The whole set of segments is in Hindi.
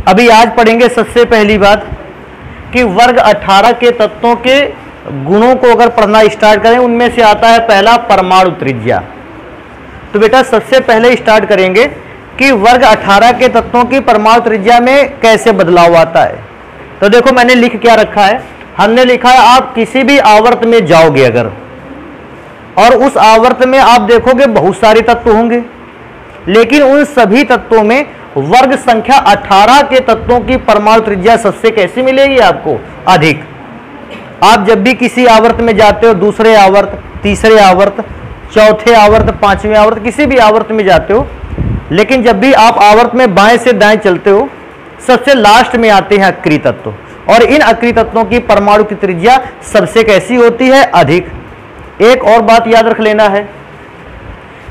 अभी आज पढ़ेंगे सबसे पहली बात कि वर्ग 18 के तत्वों के गुणों को अगर पढ़ना स्टार्ट करें, उनमें से आता है पहला परमाणु त्रिज्या। तो बेटा सबसे पहले स्टार्ट करेंगे कि वर्ग 18 के तत्वों की परमाणु त्रिज्या में कैसे बदलाव आता है। तो देखो मैंने लिख क्या रखा है, हमने लिखा है आप किसी भी आवर्त में जाओगे अगर, और उस आवर्त में आप देखोगे बहुत सारे तत्व होंगे, लेकिन उन सभी तत्वों में वर्ग संख्या 18 के तत्वों की परमाणु त्रिज्या सबसे कैसी मिलेगी आपको? अधिक। आप जब भी किसी आवर्त में जाते हो, दूसरे आवर्त, तीसरे आवर्त, चौथे आवर्त, पांचवें आवर्त, किसी भी आवर्त में जाते हो, लेकिन जब भी आप आवर्त में बाएं से दाएं चलते हो, सबसे लास्ट में आते हैं अक्रिय तत्व, और इन अक्रिय तत्वों की परमाणु की त्रिज्या सबसे कैसी होती है? अधिक। एक और बात याद रख लेना है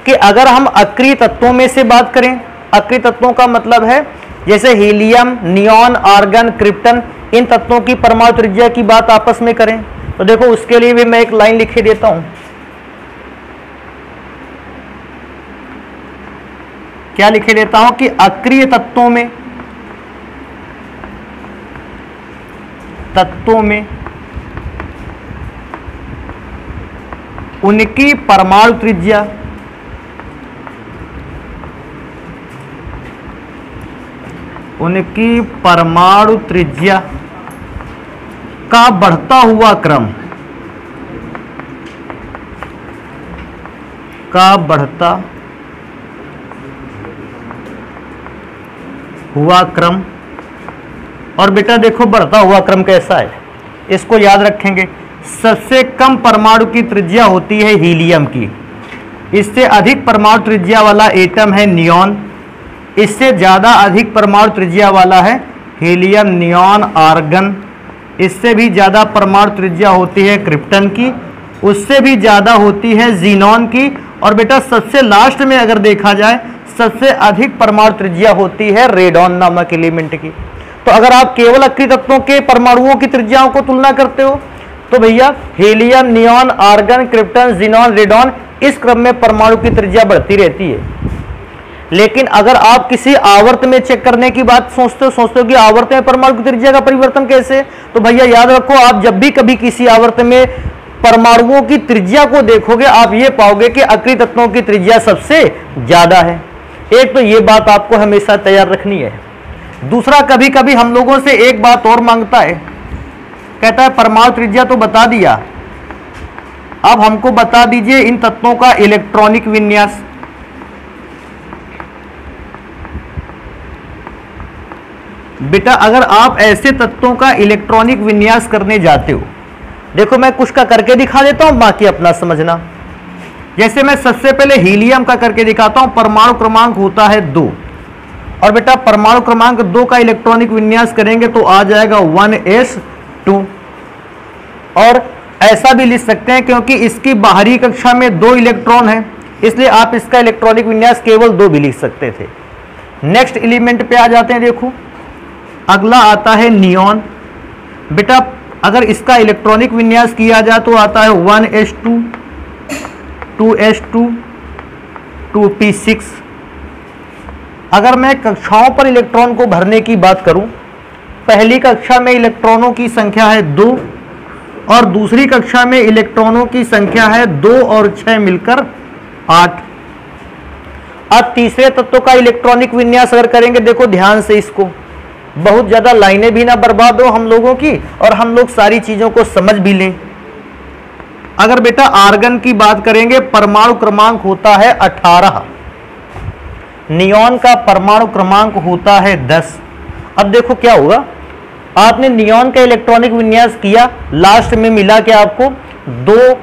कि अगर हम अक्रिय तत्वों में से बात करें, अक्रिय तत्वों का मतलब है जैसे हीलियम, नियॉन, आर्गन, क्रिप्टन, इन तत्वों की परमाणु त्रिज्या की बात आपस में करें तो देखो उसके लिए भी मैं एक लाइन लिखे देता हूं। क्या लिखे देता हूं कि अक्रिय तत्वों में उनकी परमाणु त्रिज्या का बढ़ता हुआ क्रम और बेटा देखो बढ़ता हुआ क्रम कैसा है, इसको याद रखेंगे। सबसे कम परमाणु की त्रिज्या होती है हीलियम की, इससे अधिक परमाणु त्रिज्या वाला एटम है नियॉन, इससे ज़्यादा अधिक परमाणु त्रिज्या वाला है हीलियम, नियॉन, आर्गन, इससे भी ज़्यादा परमाणु त्रिज्या होती है क्रिप्टन की, उससे भी ज़्यादा होती है जीनॉन की, और बेटा सबसे लास्ट में अगर देखा जाए सबसे अधिक परमाणु त्रिज्या होती है रेडॉन नामक एलिमेंट की। तो अगर आप केवल अक्रिय तत्वों के परमाणुओं की त्रिज्याओं को तुलना करते हो तो भैया helium, neon, argon, krypton, xenon, radon, इस क्रम में परमाणु की त्रिज्या बढ़ती रहती है। लेकिन अगर आप किसी आवर्त में चेक करने की बात सोचते हो कि आवर्त में परमाणु की त्रिज्या का परिवर्तन कैसे, तो भैया याद रखो आप जब भी कभी किसी आवर्त में परमाणुओं की त्रिज्या को देखोगे आप ये पाओगे कि अक्रिय तत्वों की त्रिज्या सबसे ज्यादा है। एक तो ये बात आपको हमेशा तैयार रखनी है। दूसरा, कभी कभी हम लोगों से एक बात और मांगता है, कहता है परमाणु त्रिज्या तो बता दिया, अब हमको बता दीजिए इन तत्वों का इलेक्ट्रॉनिक विन्यास। बेटा अगर आप ऐसे तत्वों का इलेक्ट्रॉनिक विन्यास करने जाते हो, देखो मैं कुछ का करके दिखा देता हूं, बाकी अपना समझना। जैसे मैं सबसे पहले हीलियम का करके दिखाता हूं, परमाणु क्रमांक होता है 2, और बेटा परमाणु क्रमांक 2 का इलेक्ट्रॉनिक विन्यास करेंगे तो आ जाएगा 1s2, और ऐसा भी लिख सकते हैं क्योंकि इसकी बाहरी कक्षा में 2 इलेक्ट्रॉन है, इसलिए आप इसका इलेक्ट्रॉनिक विन्यास केवल 2 भी लिख सकते थे। नेक्स्ट एलिमेंट पे आ जाते हैं। देखो अगला आता है नियॉन। बेटा अगर इसका इलेक्ट्रॉनिक विन्यास किया जाए तो आता है 1s2, 2s2, 2p6। अगर मैं कक्षाओं पर इलेक्ट्रॉन को भरने की बात करूं, पहली कक्षा में इलेक्ट्रॉनों की संख्या है 2 और दूसरी कक्षा में इलेक्ट्रॉनों की संख्या है 2 और 6 मिलकर 8। अब तीसरे तत्व का इलेक्ट्रॉनिक विन्यास अगर करेंगे, देखो ध्यान से, इसको बहुत ज्यादा लाइनें भी ना बर्बाद हो हम लोगों की और हम लोग सारी चीजों को समझ भी लें। अगर बेटा आर्गन की बात करेंगे, परमाणु क्रमांक होता है 18, नियॉन का परमाणु क्रमांक होता है 10। अब देखो क्या होगा, आपने नियॉन का इलेक्ट्रॉनिक विन्यास किया, लास्ट में मिला क्या आपको 2,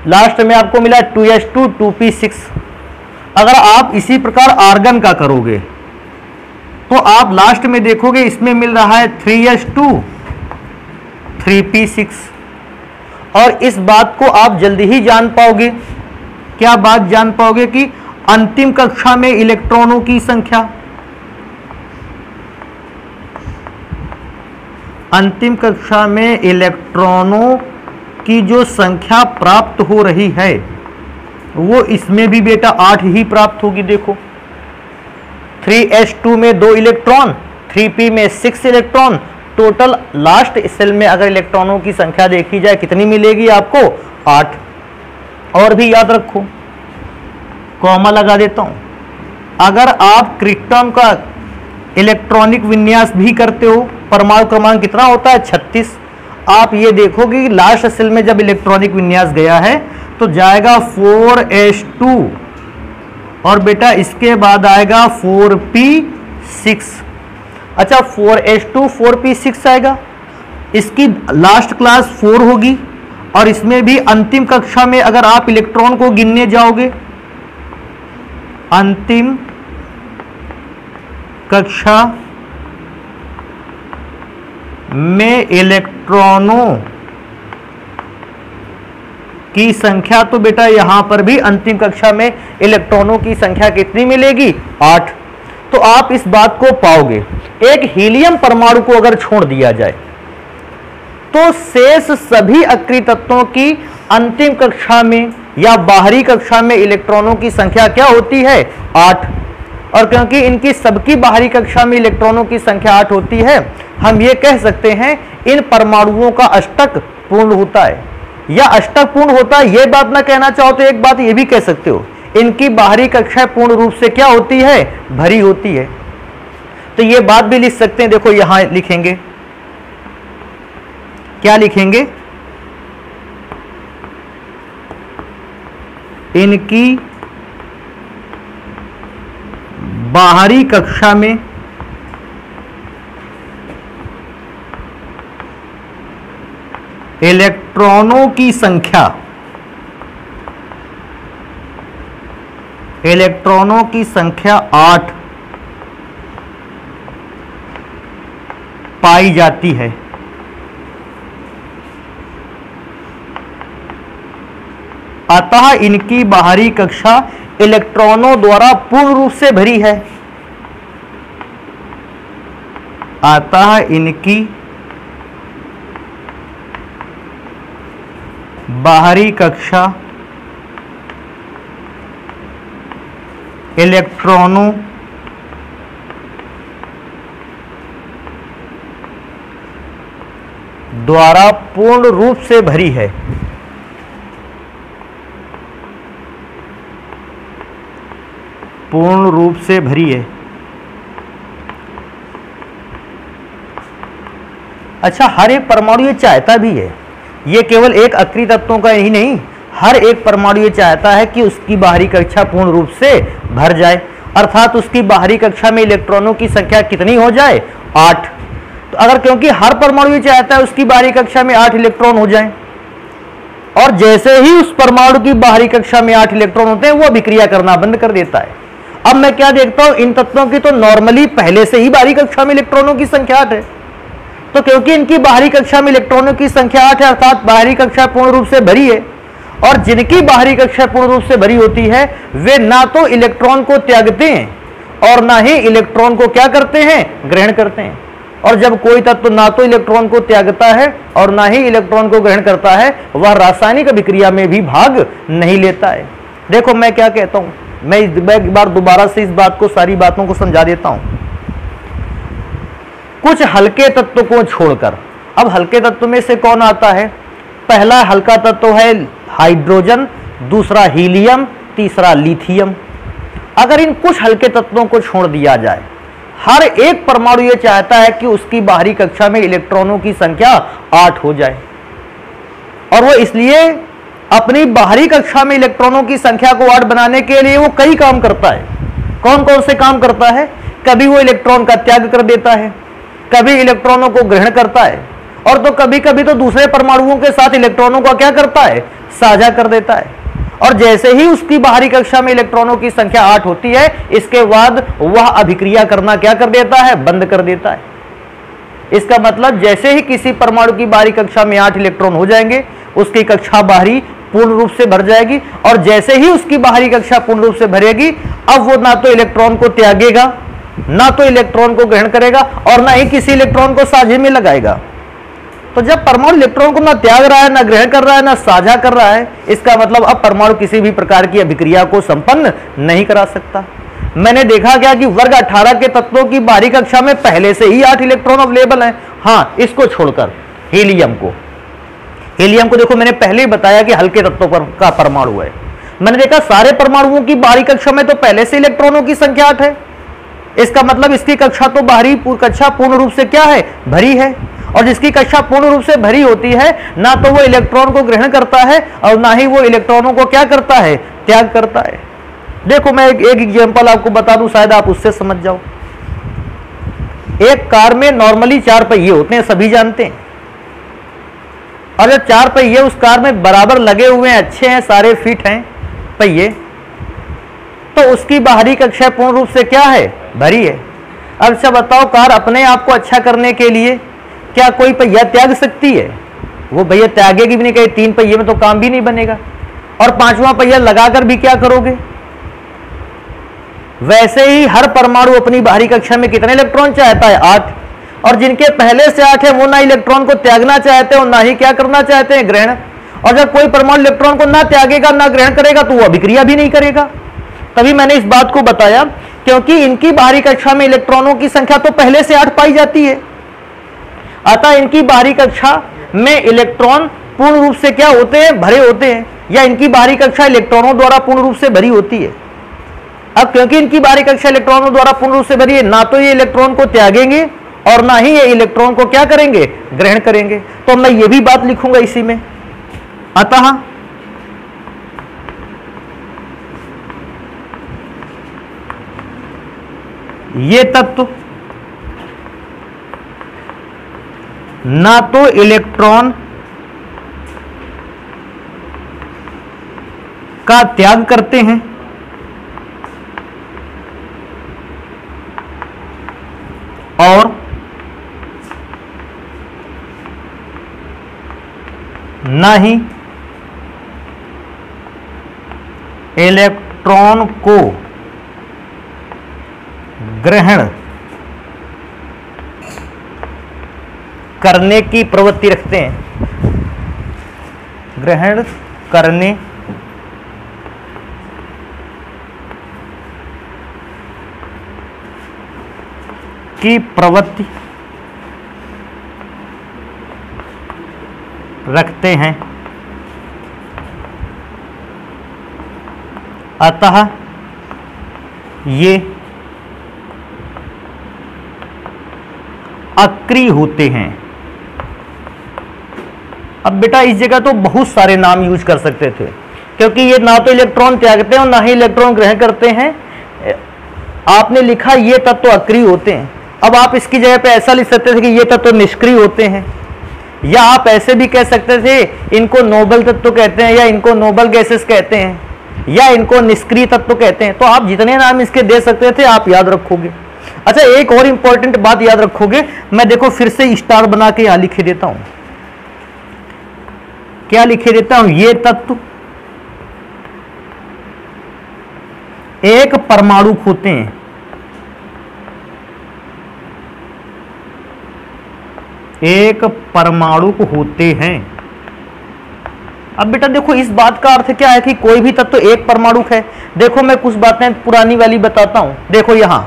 लास्ट में आपको मिला 2s2, 2p6। अगर आप इसी प्रकार आर्गन का करोगे तो आप लास्ट में देखोगे इसमें मिल रहा है 3s2, 3p6। और इस बात को आप जल्दी ही जान पाओगे। क्या बात जान पाओगे कि अंतिम कक्षा में इलेक्ट्रॉनों की संख्या, अंतिम कक्षा में इलेक्ट्रॉनों की जो संख्या प्राप्त हो रही है वो इसमें भी बेटा 8 ही प्राप्त होगी। देखो 3s2 में 2 इलेक्ट्रॉन, 3p में 6 इलेक्ट्रॉन, टोटल लास्ट सेल में अगर इलेक्ट्रॉनों की संख्या देखी जाए कितनी मिलेगी आपको? 8। और भी याद रखो, कॉमा लगा देता हूं, अगर आप क्रिप्टॉन का इलेक्ट्रॉनिक विन्यास भी करते हो, परमाणु क्रमांक कितना होता है? 36। आप ये देखोगे कि लास्ट सेल में जब इलेक्ट्रॉनिक विन्यास गया है तो जाएगा 4s2 और बेटा इसके बाद आएगा 4p6। अच्छा 4s2 4p6 आएगा, इसकी लास्ट क्लास 4 होगी और इसमें भी अंतिम कक्षा में अगर आप इलेक्ट्रॉन को गिनने जाओगे, अंतिम कक्षा में इलेक्ट्रॉनों की संख्या, तो बेटा यहां पर भी अंतिम कक्षा में इलेक्ट्रॉनों की संख्या कितनी मिलेगी? 8। तो आप इस बात को पाओगे, एक हीलियम परमाणु को अगर छोड़ दिया जाए तो शेष सभी अक्रिय तत्वों की अंतिम कक्षा में या बाहरी कक्षा में इलेक्ट्रॉनों की संख्या क्या होती है? 8। और क्योंकि इनकी सबकी बाहरी कक्षा में इलेक्ट्रॉनों की संख्या 8 होती है, हम ये कह सकते हैं इन परमाणुओं का अष्टक पूर्ण होता है या अष्टक पूर्ण होता है। ये बात ना कहना चाहो तो एक बात ये भी कह सकते हो, इनकी बाहरी कक्षा पूर्ण रूप से क्या होती है? भरी होती है। तो ये बात भी लिख सकते हैं, देखो यहां लिखेंगे, क्या लिखेंगे? इनकी बाहरी कक्षा में इलेक्ट्रॉनों की संख्या, इलेक्ट्रॉनों की संख्या 8 पाई जाती है। अतः इनकी बाहरी कक्षा इलेक्ट्रॉनों द्वारा पूर्ण रूप से भरी है। अतः इनकी बाहरी कक्षा इलेक्ट्रॉनों द्वारा पूर्ण रूप से भरी है। पूर्ण रूप से भरी है। अच्छा, हर एक परमाणु ये चाहता भी है, ये केवल एक अक्रिय तत्वों का ही नहीं, हर एक परमाणु ये चाहता है कि उसकी बाहरी कक्षा पूर्ण रूप से भर जाए, अर्थात उसकी बाहरी कक्षा में इलेक्ट्रॉनों की संख्या कितनी हो जाए? 8। तो अगर क्योंकि हर परमाणु ये चाहता है उसकी बाहरी कक्षा में 8 इलेक्ट्रॉन हो जाए, और जैसे ही उस परमाणु की बाहरी कक्षा में 8 इलेक्ट्रॉन होते हैं वो अभिक्रिया करना बंद कर देता है। अब मैं क्या देखता हूं, इन तत्वों की तो नॉर्मली पहले से ही बाहरी कक्षा में इलेक्ट्रॉनों की संख्या 8 है, तो क्योंकि इनकी बाहरी कक्षा में इलेक्ट्रॉनों की संख्या 8 है अर्थात बाहरी कक्षा पूर्ण रूप से भरी है, और जिनकी बाहरी कक्षा पूर्ण रूप से भरी होती है वे ना तो इलेक्ट्रॉन को त्यागते हैं और ना ही इलेक्ट्रॉन को क्या करते हैं? ग्रहण करते हैं। और जब कोई तत्व ना तो इलेक्ट्रॉन को त्यागता है और ना ही इलेक्ट्रॉन को ग्रहण करता है, वह रासायनिक अभिक्रिया में भी भाग नहीं लेता है। देखो मैं क्या कहता हूं, मैं एक बार दोबारा से इस बात को, सारी बातों को समझा देता हूं। कुछ हल्के तत्व को छोड़कर, अब हल्के तत्व में से कौन आता है? पहला हल्का तत्व है हाइड्रोजन, दूसरा हीलियम, तीसरा लिथियम। अगर इन कुछ हल्के तत्वों को छोड़ दिया जाए, हर एक परमाणु यह चाहता है कि उसकी बाहरी कक्षा में इलेक्ट्रॉनों की संख्या 8 हो जाए, और वो इसलिए अपनी बाहरी कक्षा में इलेक्ट्रॉनों की संख्या को 8 बनाने के लिए वो कई काम करता है। कौन कौन से काम करता है? कभी वो इलेक्ट्रॉन का त्याग कर देता है, कभी इलेक्ट्रॉनों को ग्रहण करता है, और तो कभी कभी तो दूसरे परमाणुओं के साथ इलेक्ट्रॉनों का क्या करता है? साझा कर देता है। और जैसे ही उसकी बाहरी कक्षा में इलेक्ट्रॉनों की संख्या 8 होती है, इसके बाद वह अभिक्रिया करना क्या कर देता है? बंद कर देता है। इसका मतलब जैसे ही किसी परमाणु की बाहरी कक्षा में 8 इलेक्ट्रॉन हो जाएंगे, उसकी कक्षा बाहरी पूर्ण रूप से भर जाएगी, और जैसे ही उसकी बाहरी कक्षा पूर्ण रूप से भरेगी, अब वो ना तो इलेक्ट्रॉन को त्यागेगा, ना तो इलेक्ट्रॉन को ग्रहण करेगा, और ना ही किसी इलेक्ट्रॉन को साझे में लगाएगा। तो जब परमाणु इलेक्ट्रॉन को ना त्याग रहा है, ना ग्रहण कर रहा है, ना साझा कर रहा है, इसका मतलब अब परमाणु किसी भी प्रकार की अभिक्रिया को संपन्न नहीं करा सकता। मैंने देखा क्या कि वर्ग 18 के तत्वों की बाहरी कक्षा में पहले से ही 8 इलेक्ट्रॉन अवेलेबल हैं। हाँ, इसको छोड़कर हीलियम को देखो, मैंने पहले ही बताया कि हल्के तत्वों पर का परमाणु है। मैंने देखा सारे परमाणुओं की बाहरी कक्षा में तो पहले से इलेक्ट्रॉनों की संख्या 8 है। इसका मतलब इसकी कक्षा तो बाहरी कक्षा पूर्ण रूप से क्या है, भरी है। और जिसकी कक्षा पूर्ण रूप से भरी होती है, ना तो वो इलेक्ट्रॉन को ग्रहण करता है और ना ही वो इलेक्ट्रॉनों को क्या करता है, त्याग करता है। देखो मैं एक एग्जांपल आपको बता दूं, शायद आप उससे समझ जाओ। एक कार में नॉर्मली 4 पहिए होते हैं, सभी जानते हैं। और जब 4 पहिए उस कार में बराबर लगे हुए हैं, अच्छे हैं, सारे फिट हैं पहिए, तो उसकी बाहरी कक्षा पूर्ण रूप से क्या है, भरी है। अब अच्छा बताओ, कार अपने आप को अच्छा करने के लिए क्या कोई पहिया त्याग सकती है? वो भैया त्यागेगी भी नहीं, कहीं 3 पहिए में तो काम भी नहीं बनेगा। और 5वां पहिया लगाकर भी क्या करोगे? वैसे ही हर परमाणु अपनी बाहरी कक्षा में कितने इलेक्ट्रॉन चाहता है, 8। और जिनके पहले से 8 है वो ना इलेक्ट्रॉन को त्यागना चाहते हैं और ना ही क्या करना चाहते हैं, ग्रहण। और जब कोई परमाणु इलेक्ट्रॉन को ना त्यागेगा ना ग्रहण करेगा तो वो अभिक्रिया भी नहीं करेगा। तभी मैंने इस बात को बताया, क्योंकि इनकी बाहरी कक्षा में इलेक्ट्रॉनों की संख्या तो पहले से 8 पाई जाती है। अतः इनकी बाहरी कक्षा में इलेक्ट्रॉन पूर्ण रूप से क्या होते हैं, भरे होते हैं, या इनकी बाहरी कक्षा इलेक्ट्रॉनों द्वारा पूर्ण रूप से भरी होती है। अब क्योंकि इनकी बाहरी कक्षा इलेक्ट्रॉनों द्वारा पूर्ण रूप से भरी है, ना तो ये इलेक्ट्रॉन को त्यागेंगे और ना ही ये इलेक्ट्रॉन को क्या करेंगे, ग्रहण करेंगे। तो मैं ये भी बात लिखूंगा इसी में। अतः ये तत्व ना तो इलेक्ट्रॉन का त्याग करते हैं और ना ही इलेक्ट्रॉन को ग्रहण करने की प्रवृत्ति रखते हैं। ग्रहण करने की प्रवृत्ति रखते हैं। अतः ये अक्रिय होते हैं। अब बेटा इस जगह तो बहुत सारे नाम यूज कर सकते थे, क्योंकि ये ना तो इलेक्ट्रॉन त्यागते हैं और ना ही इलेक्ट्रॉन ग्रहण करते हैं। आपने लिखा ये तत्व अक्रिय होते हैं। अब आप इसकी जगह पे ऐसा लिख सकते थे कि ये तत्व निष्क्रिय होते हैं, या आप ऐसे भी कह सकते थे इनको नोबल तत्व कहते हैं, या इनको नोबल गैसेस कहते हैं, या इनको निष्क्रिय तत्व कहते हैं। तो आप जितने नाम इसके दे सकते थे आप याद रखोगे। अच्छा, एक और इंपॉर्टेंट बात याद रखोगे, मैं देखो फिर से स्टार बना के यहां लिखे देता हूं। क्या लिखे देता हूं? ये तत्व एक परमाणु होते हैं। एक परमाणु होते हैं। अब बेटा देखो इस बात का अर्थ क्या है कि कोई भी तत्व एक परमाणु है। देखो मैं कुछ बातें पुरानी वाली बताता हूं। देखो यहां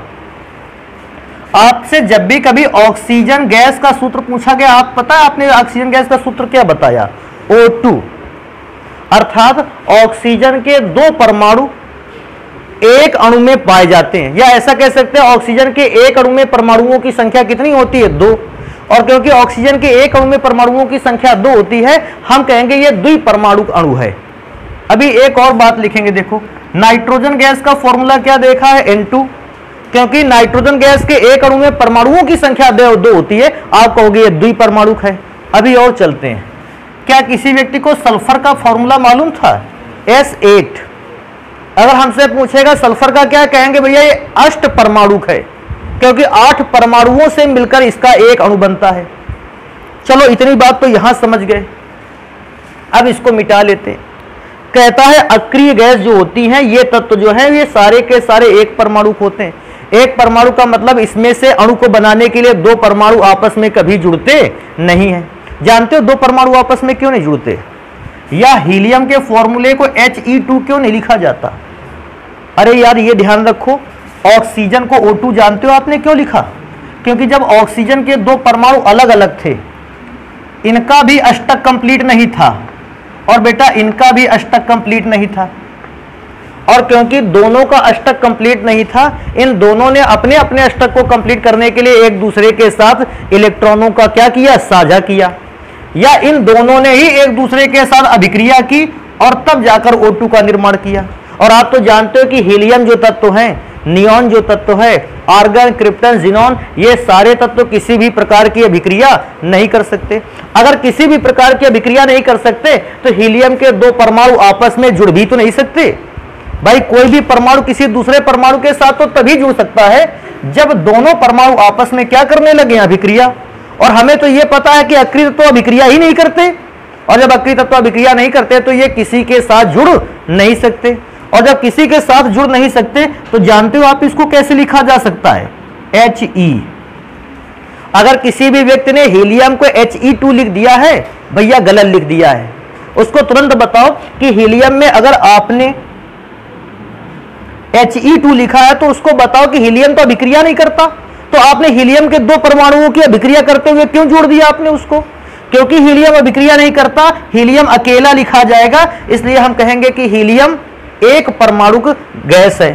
आपसे जब भी कभी ऑक्सीजन गैस का सूत्र पूछा गया, आप पता है आपने ऑक्सीजन गैस का सूत्र क्या बताया? O2। अर्थात ऑक्सीजन के 2 परमाणु एक अणु में पाए जाते हैं, या ऐसा कह सकते हैं ऑक्सीजन के एक अणु में परमाणुओं की संख्या कितनी होती है? 2। और क्योंकि ऑक्सीजन के एक अणु में परमाणुओं की संख्या 2 होती है, हम कहेंगे ये द्विपरमाणु अणु है। अभी एक और बात लिखेंगे। देखो नाइट्रोजन गैस का फॉर्मूला क्या देखा है? N2। क्योंकि नाइट्रोजन गैस के एक अणु में परमाणुओं की संख्या 2 होती है, आप कहोगे ये द्विपरमाणु है। अभी और चलते हैं। क्या किसी व्यक्ति को सल्फर का फॉर्मूला मालूम था? S8। अगर हमसे पूछेगा सल्फर का क्या, कहेंगे भैया ये अष्ट परमाणु है, क्योंकि 8 परमाणुओं से मिलकर इसका एक अणु बनता है। चलो इतनी बात तो यहां समझ गए। अब इसको मिटा लेते हैं। कहता है अक्रिय गैस जो होती हैं, ये तत्व जो है ये सारे के सारे एक परमाणु होते हैं। एक परमाणु का मतलब इसमें से अणु को बनाने के लिए 2 परमाणु आपस में कभी जुड़ते नहीं है। जानते हो दो परमाणु आपस में क्यों नहीं जुड़ते, या हीलियम के फॉर्मूले को He2 क्यों नहीं लिखा जाता? अरे यार ये ध्यान रखो, ऑक्सीजन को O2 जानते हो आपने क्यों लिखा? क्योंकि जब ऑक्सीजन के दो परमाणु अलग अलग थे, इनका भी अष्टक कंप्लीट नहीं था और बेटा इनका भी अष्टक कंप्लीट नहीं था, और क्योंकि दोनों का अष्टक कंप्लीट नहीं था, इन दोनों ने अपने अपने अष्टक को कंप्लीट करने के लिए एक दूसरे के साथ इलेक्ट्रॉनों का क्या किया, साझा किया, या इन दोनों ने ही एक दूसरे के साथ अभिक्रिया की और तब जाकर O2 का निर्माण किया। और आप तो जानते हो कि हीलियम जो तत्व है, नियॉन जो तत्व है, आर्गन, क्रिप्टन, जिनॉन, ये सारे तत्व किसी भी प्रकार की अभिक्रिया नहीं कर सकते। अगर किसी भी प्रकार की अभिक्रिया नहीं कर सकते तो हीलियम के दो परमाणु आपस में जुड़ भी तो नहीं सकते। भाई कोई भी परमाणु किसी दूसरे परमाणु के साथ तो तभी जुड़ सकता है जब दोनों परमाणु आपस में क्या करने लगे, अभिक्रिया। और हमें तो यह पता है कि अक्रिय तत्व अभिक्रिया ही नहीं करते, और जब अक्रिय तत्व अभिक्रिया नहीं करते तो ये किसी के साथ जुड़ नहीं सकते, और जब किसी के साथ जुड़ नहीं सकते तो जानते हो आप इसको कैसे लिखा जा सकता है, He। अगर किसी भी व्यक्ति ने हीलियम को He2 लिख दिया है, भैया गलत लिख दिया है, उसको तुरंत बताओ कि हीलियम में अगर आपने He2 लिखा है तो उसको बताओ कि हीलियम तो अभिक्रिया नहीं करता, तो आपने हीलियम के दो परमाणुओं की अभिक्रिया करते हुए क्यों जोड़ दिया आपने उसको? क्योंकि हीलियम अभिक्रिया नहीं करता, हीलियम अकेला लिखा जाएगा, इसलिए हम कहेंगे कि हीलियम एक परमाणुक गैस है।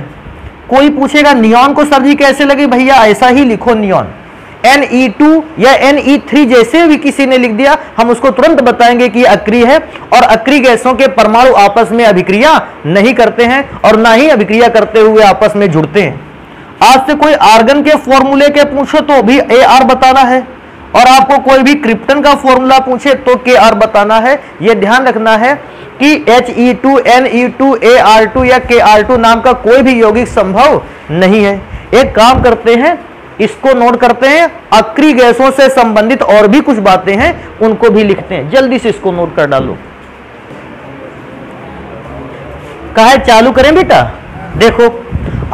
कोई पूछेगा नियॉन को सर जी कैसे लगी, भैया ऐसा ही लिखो नियॉन, Ne2 या Ne3 जैसे भी किसी ने लिख दिया हम उसको तुरंत बताएंगे कि अक्रिय है, और अक्रिय गैसों के परमाणु आपस में अभिक्रिया नहीं करते हैं और ना ही अभिक्रिया करते हुए आपस में जुड़ते हैं। आज से कोई आर्गन के फॉर्मूले के पूछो तो भी Ar बताना है, और आपको कोई भी क्रिप्टन का फॉर्मूला पूछे तो Kr बताना है। यह ध्यान रखना है कि He2, Ne2, Ar2 या Kr2 नाम का कोई भी यौगिक संभव नहीं है। एक काम करते हैं, इसको नोट करते हैं, अक्रिय गैसों से संबंधित और भी कुछ बातें हैं उनको भी लिखते हैं, जल्दी से इसको नोट कर डालो। कहा है चालू करें बेटा? देखो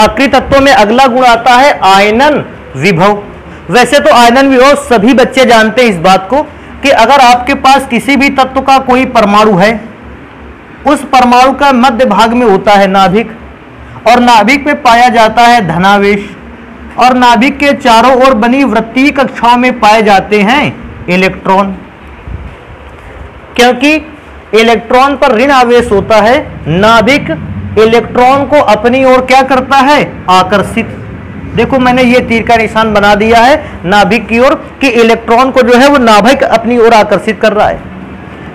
अक्रिय तत्वों में अगला गुण आता है आयनन विभव। वैसे तो आयनन विभव सभी बच्चे जानते हैं इस बात को कि अगर आपके पास किसी भी तत्व का कोई परमाणु है, उस परमाणु का मध्य भाग में होता है नाभिक, और नाभिक में पाया जाता है धनावेश, और नाभिक के चारों ओर बनी वृत्तीय कक्षाओं में पाए जाते हैं इलेक्ट्रॉन। क्योंकि इलेक्ट्रॉन पर ऋण आवेश होता है, नाभिक इलेक्ट्रॉन को अपनी ओर क्या करता है, आकर्षित। देखो मैंने ये तीर का निशान बना दिया है नाभिक की ओर कि इलेक्ट्रॉन को जो है वो नाभिक अपनी ओर आकर्षित कर रहा है।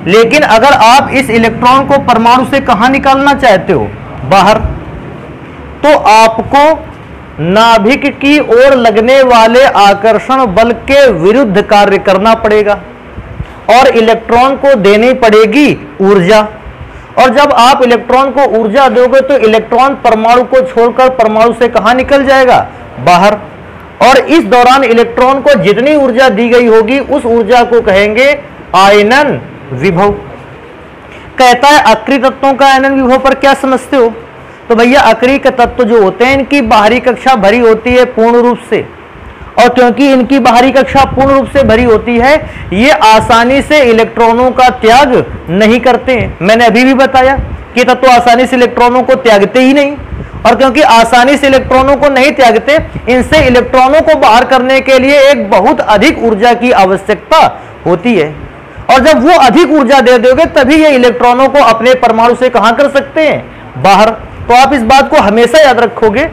लेकिन अगर आप इस इलेक्ट्रॉन को परमाणु से कहां निकालना चाहते हो, बाहर, तो आपको नाभिक की ओर लगने वाले आकर्षण बल के विरुद्ध कार्य करना पड़ेगा और इलेक्ट्रॉन को देनी पड़ेगी ऊर्जा। और जब आप इलेक्ट्रॉन को ऊर्जा दोगे तो इलेक्ट्रॉन परमाणु को छोड़कर परमाणु से कहां निकल जाएगा, बाहर। और इस दौरान इलेक्ट्रॉन को जितनी ऊर्जा दी गई होगी उस ऊर्जा को कहेंगे आयनन विभव। कहता है अक्रिय तत्वों का आयनन विभव पर क्या समझते हो? तो भैया अक्रिय तत्व जो होते हैं इनकी बाहरी कक्षा भरी होती है पूर्ण रूप से, और क्योंकि इनकी बाहरी कक्षा पूर्ण रूप से भरी होती है ये आसानी से इलेक्ट्रॉनों का त्याग नहीं करते हैं। मैंने अभी भी बताया कि तत्व आसानी से इलेक्ट्रॉनों को त्यागते ही नहीं, और क्योंकि आसानी से इलेक्ट्रॉनों को नहीं त्यागते, इनसे इलेक्ट्रॉनों को बाहर करने के लिए एक बहुत अधिक ऊर्जा की आवश्यकता होती है, और जब वो अधिक ऊर्जा दे दोगे तभी ये इलेक्ट्रॉनों को अपने परमाणु से कहां कर सकते हैं, बाहर। तो आप इस बात को हमेशा याद रखोगे,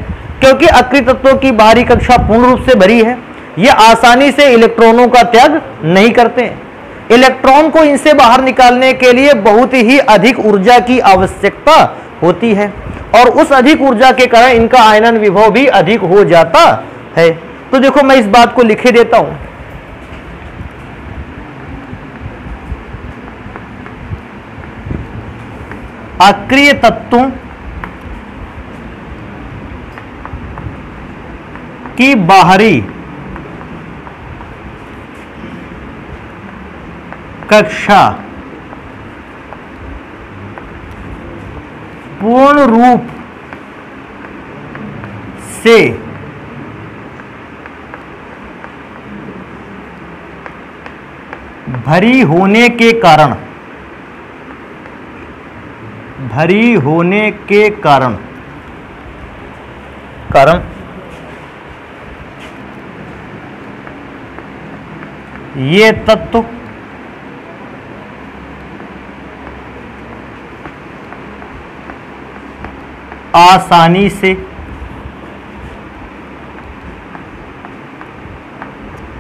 क्योंकि अक्रिय तत्वों की बाहरी कक्षा पूर्ण रूप से भरी है, ये आसानी से इलेक्ट्रॉनों का त्याग नहीं करते हैं। इलेक्ट्रॉन को इनसे बाहर निकालने के लिए बहुत ही अधिक ऊर्जा की आवश्यकता होती है, और उस अधिक ऊर्जा के कारण इनका आयनन विभव भी अधिक हो जाता है। तो देखो मैं इस बात को लिखे देता हूं, अक्रिय तत्वों की बाहरी कक्षा पूर्ण रूप से भरी होने के कारण, भरी होने के कारण ये तत्व आसानी से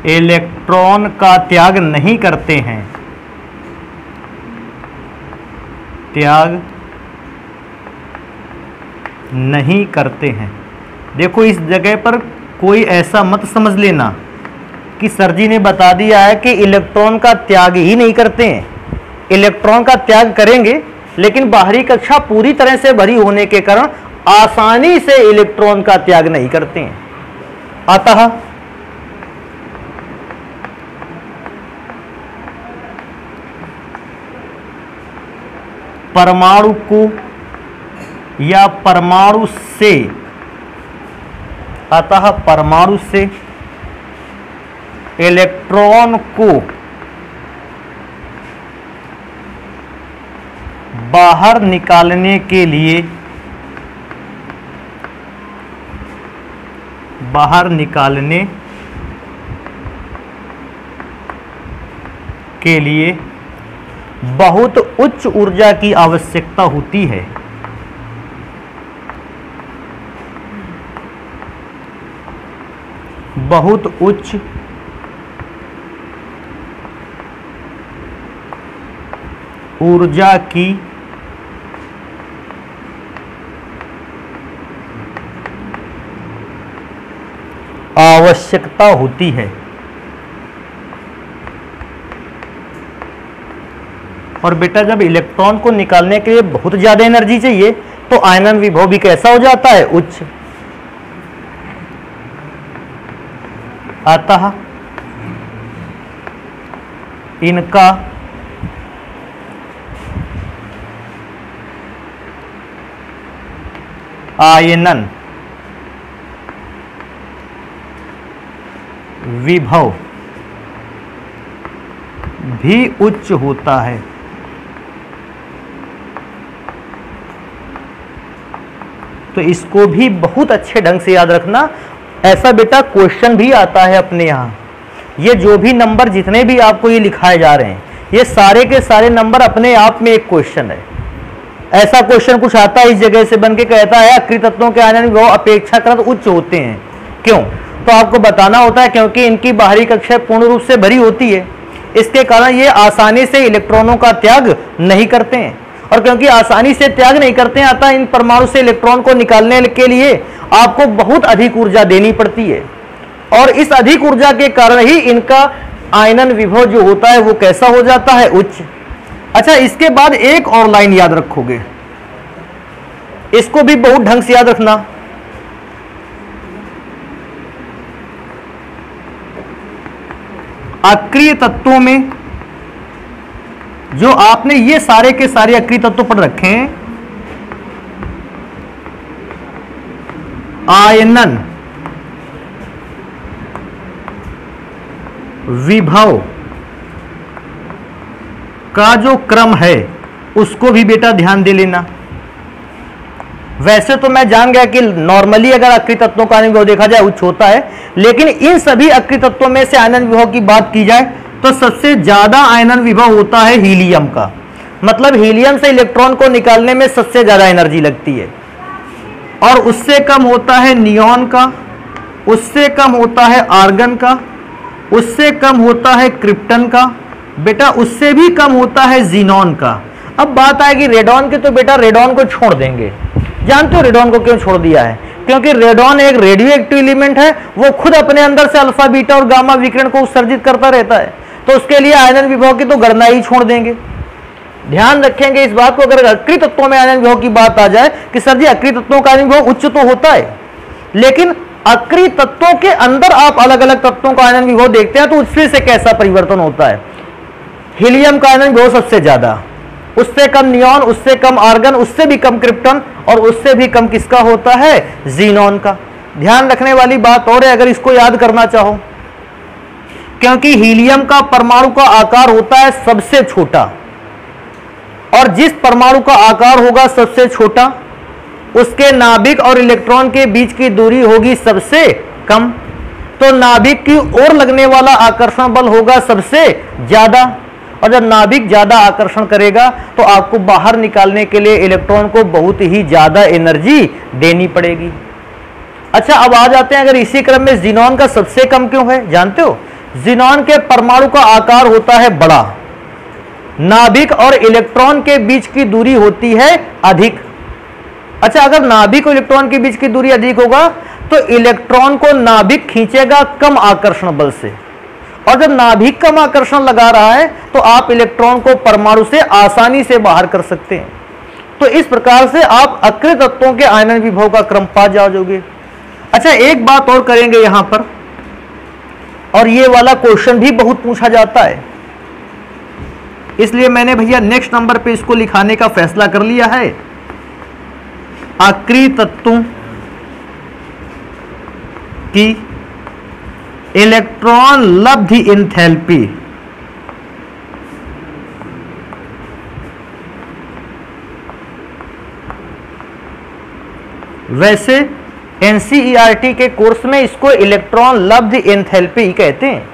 इलेक्ट्रॉन का त्याग नहीं करते हैं, त्याग नहीं करते हैं। देखो इस जगह पर कोई ऐसा मत समझ लेना कि सर जी ने बता दिया है कि इलेक्ट्रॉन का त्याग ही नहीं करते हैं। इलेक्ट्रॉन का त्याग करेंगे, लेकिन बाहरी कक्षा पूरी तरह से भरी होने के कारण आसानी से इलेक्ट्रॉन का त्याग नहीं करते हैं। अतः परमाणु को या परमाणु से, अतः परमाणु से इलेक्ट्रॉन को बाहर निकालने के लिए, बाहर निकालने के लिए बहुत उच्च ऊर्जा की आवश्यकता होती है। बहुत उच्च ऊर्जा की आवश्यकता होती है। और बेटा जब इलेक्ट्रॉन को निकालने के लिए बहुत ज्यादा एनर्जी चाहिए तो आयनन विभव भी कैसा हो जाता है? उच्च। अतः इनका आयनन विभव भी उच्च होता है। तो इसको भी बहुत अच्छे ढंग से याद रखना। ऐसा बेटा क्वेश्चन भी आता है अपने यहाँ। ये जो भी नंबर जितने भी आपको ये लिखाए जा रहे हैं, ये सारे के सारे नंबर अपने आप में एक क्वेश्चन है। ऐसा क्वेश्चन कुछ आता है इस जगह से बन के कहता है अक्रिय तत्वों के आयनन विभव अपेक्षाकृत उच्च होते हैं। क्यों? तो आपको बताना होता है क्योंकि इनकी बाहरी कक्षा पूर्ण रूप से भरी होती है। इसके कारण ये आसानी से इलेक्ट्रॉनों का त्याग नहीं करते हैं, और क्योंकि आसानी से त्याग नहीं करते हैं अतः इन परमाणु से इलेक्ट्रॉन को निकालने के लिए आपको बहुत अधिक ऊर्जा देनी पड़ती है, और इस अधिक ऊर्जा के कारण ही इनका आयनन विभव जो होता है वो कैसा हो जाता है? उच्च। अच्छा, इसके बाद एक और लाइन याद रखोगे, इसको भी बहुत ढंग से याद रखना। अक्रिय तत्वों में जो आपने ये सारे के सारे अक्रिय तत्व पढ़ रखे हैं, आयनन विभव का जो क्रम है उसको भी बेटा ध्यान दे लेना। वैसे तो मैं जान गया कि नॉर्मली अगर अक्रिय तत्वों का आयनन विभव देखा जाए उच्च होता है, लेकिन इन सभी अक्रिय तत्वों में से आयनन विभव की बात की जाए तो सबसे ज्यादा आयनन विभव होता है हीलियम का। मतलब हीलियम से इलेक्ट्रॉन को निकालने में सबसे ज्यादा एनर्जी लगती है, और उससे कम होता है नियॉन का, उससे कम होता है आर्गन का, उससे कम होता है क्रिप्टन का, बेटा उससे भी कम होता है जीनॉन का। अब बात आएगी रेडॉन की, तो बेटा रेडॉन को छोड़ देंगे। जानते हो रेडॉन को क्यों छोड़ दिया है? क्योंकि रेडॉन एक रेडियो एक्टिव एलिमेंट है, वो खुद अपने अंदर से अल्फा बीटा और गामा विकिरण को उत्सर्जित करता रहता है, तो उसके लिए आयनन विभव की तो गणना ही छोड़ देंगे। ध्यान रखेंगे इस बात को, अगर अक्रिय तत्वों में आयनन विभव की बात आ जाए कि सर जी अक्रिय तत्वों का आयनन विभव उच्च तो होता है, लेकिन अक्रिय तत्वों के अंदर आप अलग अलग तत्वों का आयनन विभव देखते हैं तो उसमें से कैसा परिवर्तन होता है? हीलियम का आयनन विभव सबसे ज्यादा, उससे कम नियॉन, उससे कम आर्गन, उससे भी कम क्रिप्टन, और उससे भी कम किसका होता है? जीनॉन का। ध्यान रखने वाली बात और है, अगर इसको याद करना चाहो क्योंकि हीलियम का परमाणु का आकार होता है सबसे छोटा, और जिस परमाणु का आकार होगा सबसे छोटा उसके नाभिक और इलेक्ट्रॉन के बीच की दूरी होगी सबसे कम, तो नाभिक की ओर लगने वाला आकर्षण बल होगा सबसे ज्यादा, और जब नाभिक ज्यादा आकर्षण करेगा तो आपको बाहर निकालने के लिए इलेक्ट्रॉन को बहुत ही ज्यादा एनर्जी देनी पड़ेगी। अच्छा, अब आ जाते हैं अगर इसी क्रम में ज़ीनॉन का सबसे कम क्यों है, जानते हो? ज़ीनॉन के परमाणु का आकार होता है बड़ा, नाभिक और इलेक्ट्रॉन के बीच की दूरी होती है अधिक। अच्छा, अगर नाभिक और इलेक्ट्रॉन के बीच की दूरी अधिक होगा तो इलेक्ट्रॉन को नाभिक खींचेगा कम आकर्षण बल से, और जब नाभिक कम आकर्षण लगा रहा है तो आप इलेक्ट्रॉन को परमाणु से आसानी से बाहर कर सकते हैं। तो इस प्रकार से आप अक्रिय तत्वों के आयनन विभव का क्रम पा जाओगे। अच्छा, एक बात और करेंगे यहां पर, और ये वाला क्वेश्चन भी बहुत पूछा जाता है, इसलिए मैंने भैया नेक्स्ट नंबर पे इसको लिखाने का फैसला कर लिया है। अक्रिय तत्वों की इलेक्ट्रॉन लब्धि एंथैल्पी वैसे एनसीईआरटी के कोर्स में इसको इलेक्ट्रॉन लब्धि एंथैल्पी कहते हैं,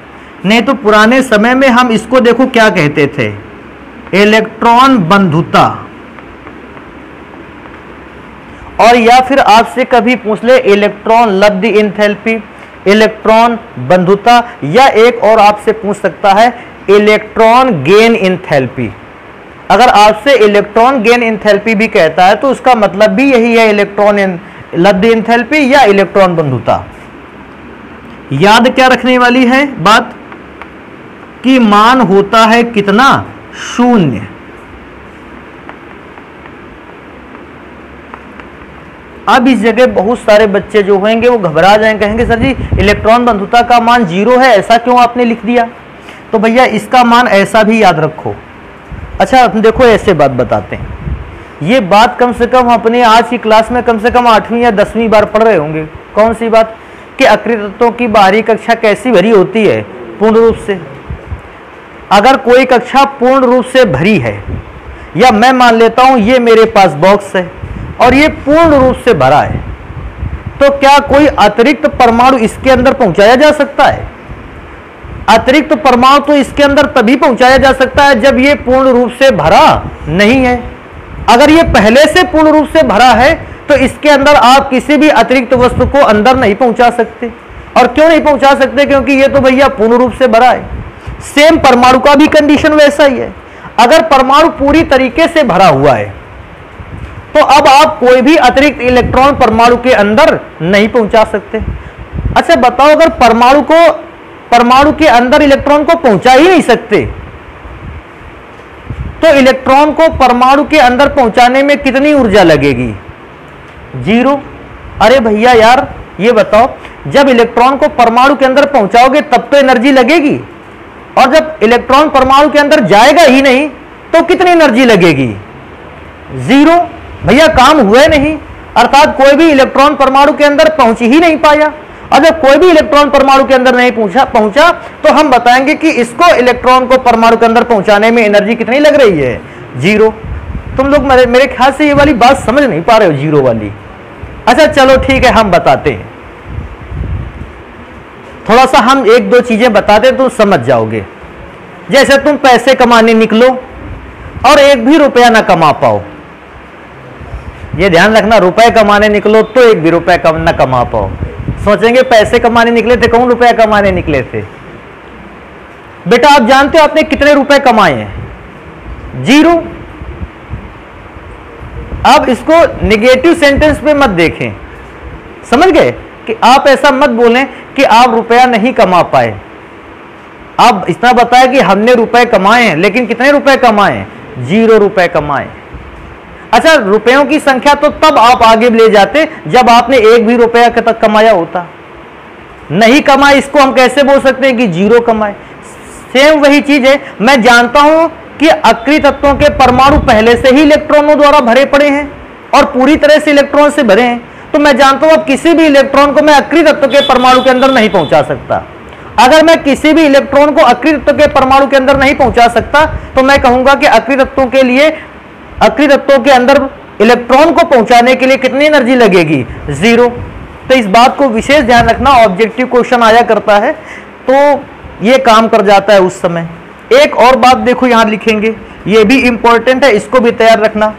नहीं तो पुराने समय में हम इसको देखो क्या कहते थे, इलेक्ट्रॉन बंधुता। और या फिर आपसे कभी पूछ ले इलेक्ट्रॉन लब्धि एंथैल्पी, इलेक्ट्रॉन बंधुता, या एक और आपसे पूछ सकता है इलेक्ट्रॉन गेन एंथैल्पी। अगर आपसे इलेक्ट्रॉन गेन एंथैल्पी भी कहता है तो उसका मतलब भी यही है, इलेक्ट्रॉन लब्धि एंथैल्पी या इलेक्ट्रॉन बंधुता। याद क्या रखने वाली है बात कि मान होता है कितना, शून्य। अब इस जगह बहुत सारे बच्चे जो होंगे वो घबरा जाएंगे, कहेंगे सर जी इलेक्ट्रॉन बंधुता का मान 0 है, ऐसा क्यों आपने लिख दिया? तो भैया इसका मान ऐसा भी याद रखो। अच्छा देखो, ऐसे बात बताते हैं, ये बात कम से कम अपने आज की क्लास में कम से कम 8वीं या 10वीं बार पढ़ रहे होंगे। कौन सी बात? कि अक्रिय तत्वों की बाहरी कक्षा कैसी भरी होती है, पूर्ण रूप से। अगर कोई कक्षा पूर्ण रूप से भरी है, या मैं मान लेता हूं ये मेरे पास बॉक्स है और ये पूर्ण रूप से भरा है, तो क्या कोई अतिरिक्त परमाणु इसके अंदर पहुंचाया जा सकता है? अतिरिक्त परमाणु तो इसके अंदर तभी पहुंचाया जा सकता है जब ये पूर्ण रूप से भरा नहीं है। अगर ये पहले से पूर्ण रूप से भरा है तो इसके अंदर आप किसी भी अतिरिक्त वस्तु को अंदर नहीं पहुंचा सकते। और क्यों नहीं पहुंचा सकते? क्योंकि ये तो भैया पूर्ण रूप से भरा है। सेम परमाणु का भी कंडीशन वैसा ही है। अगर परमाणु पूरी तरीके से भरा हुआ है तो अब आप कोई भी अतिरिक्त इलेक्ट्रॉन परमाणु के अंदर नहीं पहुंचा सकते। अच्छा बताओ, अगर परमाणु के अंदर इलेक्ट्रॉन को पहुंचा ही नहीं सकते तो इलेक्ट्रॉन को परमाणु के अंदर पहुंचाने में कितनी ऊर्जा लगेगी? 0। अरे भैया यार ये बताओ, जब इलेक्ट्रॉन को परमाणु के अंदर पहुंचाओगे तब तो एनर्जी लगेगी, और जब इलेक्ट्रॉन परमाणु के अंदर जाएगा ही नहीं तो कितनी एनर्जी लगेगी? 0। भैया काम हुआ नहीं, अर्थात कोई भी इलेक्ट्रॉन परमाणु के अंदर पहुंच ही नहीं पाया। और जब कोई भी इलेक्ट्रॉन परमाणु के अंदर नहीं पहुंचा तो हम बताएंगे कि इसको इलेक्ट्रॉन को परमाणु के अंदर पहुंचाने में एनर्जी कितनी लग रही है? 0। तुम लोग मेरे ख्याल से ये वाली बात समझ नहीं पा रहे हो, 0 वाली। अच्छा चलो ठीक है, हम बताते हैं, थोड़ा सा हम 1-2 चीजें बताते हैं, तुम समझ जाओगे। जैसे तुम पैसे कमाने निकलो और 1 भी रुपया ना कमा पाओ, ये ध्यान रखना, रुपए कमाने निकलो तो 1 भी रुपया ना कमा पाओ। सोचेंगे पैसे कमाने निकले थे, कौन रुपया कमाने निकले थे? बेटा आप जानते हो आपने कितने रुपए कमाए हैं? 0। अब इसको नेगेटिव सेंटेंस पे मत देखें, समझ गए? कि आप ऐसा मत बोलें कि आप रुपया नहीं कमा पाए। आप इतना बताया कि हमने रुपए कमाए हैं, लेकिन कितने रुपए कमाए? 0 रुपए कमाए। अच्छा रुपयों की संख्या तो तब आप आगे ले जाते जब आपने 1 भी रुपया तक कमाया होता। नहीं कमाए इसको हम कैसे बोल सकते हैं कि 0 कमाए? सेम वही चीज है। मैं जानता हूं कि अक्रिय तत्वों के परमाणु पहले से ही इलेक्ट्रॉनों द्वारा भरे पड़े हैं और पूरी तरह से इलेक्ट्रॉन से भरे हैं, तो मैं जानता हूं अब किसी भी इलेक्ट्रॉन को मैं अक्रिय तत्व के परमाणु के अंदर नहीं पहुंचा सकता। अगर मैं किसी भी इलेक्ट्रॉन को अक्रिय तत्व के परमाणु के अंदर नहीं पहुंचा सकता तो मैं कहूंगा कि अक्रिय तत्वों के लिए, अक्रिय तत्वों के अंदर इलेक्ट्रॉन को पहुंचाने के लिए कितनी एनर्जी लगेगी? 0। तो इस बात को विशेष ध्यान रखना, ऑब्जेक्टिव क्वेश्चन आया करता है तो यह काम कर जाता है उस समय। एक और बात देखो यहां लिखेंगे, यह भी इंपॉर्टेंट है, इसको भी तैयार रखना।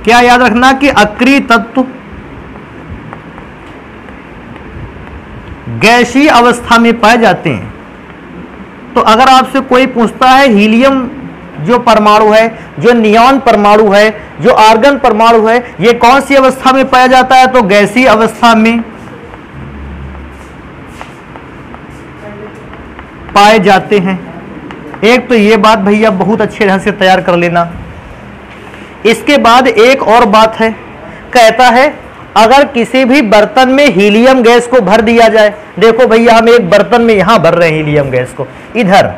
क्या याद रखना कि अक्रिय तत्व गैसीय अवस्था में पाए जाते हैं। तो अगर आपसे कोई पूछता है हीलियम जो परमाणु है, जो नियॉन परमाणु है, जो आर्गन परमाणु है, ये कौन सी अवस्था में पाया जाता है? तो गैसीय अवस्था में पाए जाते हैं। एक तो ये बात भैया बहुत अच्छे ढंग से तैयार कर लेना। इसके बाद एक और बात है, कहता है अगर किसी भी बर्तन में हीलियम गैस को भर दिया जाए, देखो भैया हम एक बर्तन में यहां भर रहे हैं हीलियम गैस को, इधर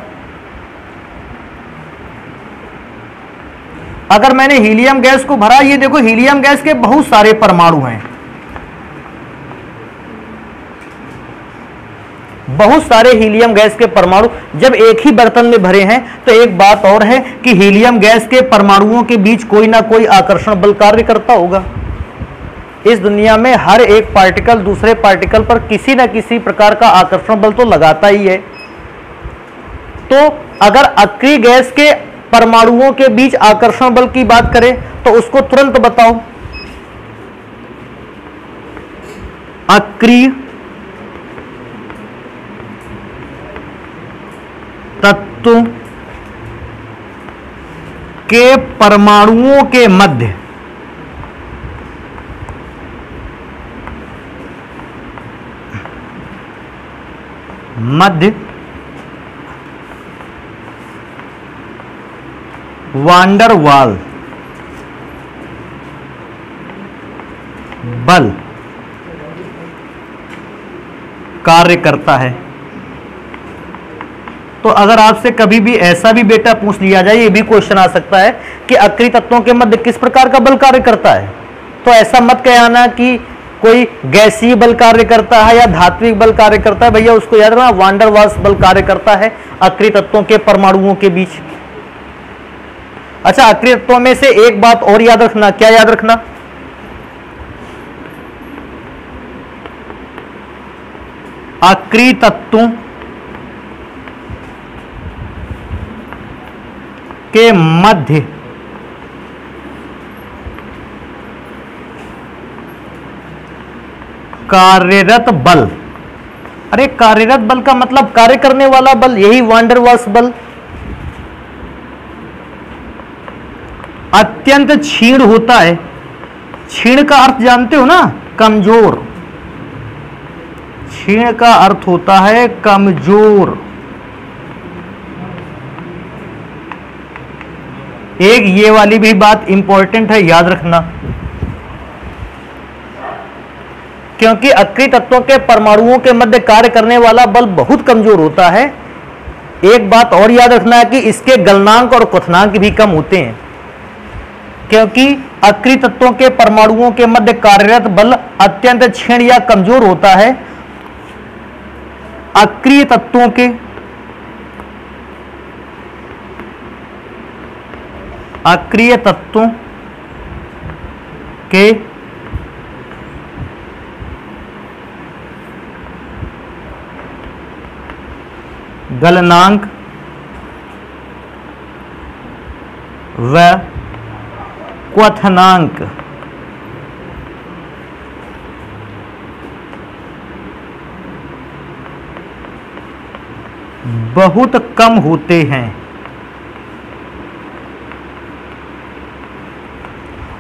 अगर मैंने हीलियम गैस को भरा, ये देखो हीलियम गैस के बहुत सारे परमाणु हैं, बहुत सारे हीलियम गैस के परमाणु जब एक ही बर्तन में भरे हैं तो एक बात और है कि हीलियम गैस के परमाणुओं के बीच कोई ना कोई आकर्षण बल कार्य करता होगा। इस दुनिया में हर एक पार्टिकल दूसरे पार्टिकल पर किसी न किसी प्रकार का आकर्षण बल तो लगाता ही है। तो अगर अक्रिय गैस के परमाणुओं के बीच आकर्षण बल की बात करें तो उसको तुरंत बताओ। अक्रिय तत्व के परमाणुओं के मध्य वांडर वाल बल कार्य करता है। तो अगर आपसे कभी भी ऐसा भी बेटा पूछ लिया जाए, ये भी क्वेश्चन आ सकता है कि अक्रिय तत्वों के मध्य किस प्रकार का बल कार्य करता है, तो ऐसा मत कहना कि कोई गैसीय बल कार्य करता है या धात्विक बल कार्य करता है। भैया उसको याद रखना, वांडर वाल्स बल कार्य करता है अक्रिय तत्वों के परमाणुओं के बीच। अच्छा, अक्रिय तत्वों में से एक बात और याद रखना, क्या याद रखना? अक्रिय तत्वों के मध्य कार्यरत बल। अरे कार्यरत बल का मतलब कार्य करने वाला बल, यही वांडर वाल्स बल। अत्यंत क्षीण होता है। क्षीण का अर्थ जानते हो ना, कमजोर। क्षीण का अर्थ होता है कमजोर। एक ये वाली भी बात इंपॉर्टेंट है, याद रखना, क्योंकि अक्रिय तत्वों के परमाणुओं के मध्य कार्य करने वाला बल बहुत कमजोर होता है। एक बात और याद रखना है कि इसके गलनांक और क्वथनांक भी कम होते हैं, क्योंकि अक्रिय तत्वों के परमाणुओं के मध्य कार्यरत बल अत्यंत क्षीण या कमजोर होता है। अक्रिय तत्वों के गलनांक व क्वथनांक बहुत कम होते हैं।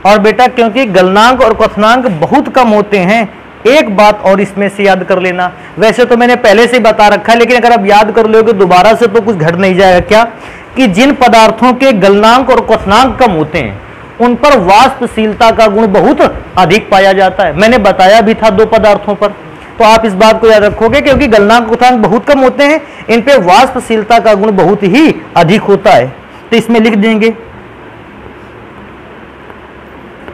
और बेटा क्योंकि गलनांक और क्वथनांक बहुत कम होते हैं, एक बात और इसमें से याद कर लेना। वैसे तो मैंने पहले से बता रखा है, लेकिन अगर आप याद कर लोगे दोबारा से तो कुछ घट नहीं जाएगा। क्या कि जिन पदार्थों के गलनांक और क्वथनांक कम होते हैं उन पर वाष्पशीलता का गुण बहुत अधिक पाया जाता है। मैंने बताया भी था 2 पदार्थों पर, तो आप इस बात को याद रखोगे, क्योंकि गलनांक क्वथनांक बहुत कम होते हैं, इन पे वाष्पशीलता का गुण बहुत ही अधिक होता है। तो इसमें लिख देंगे।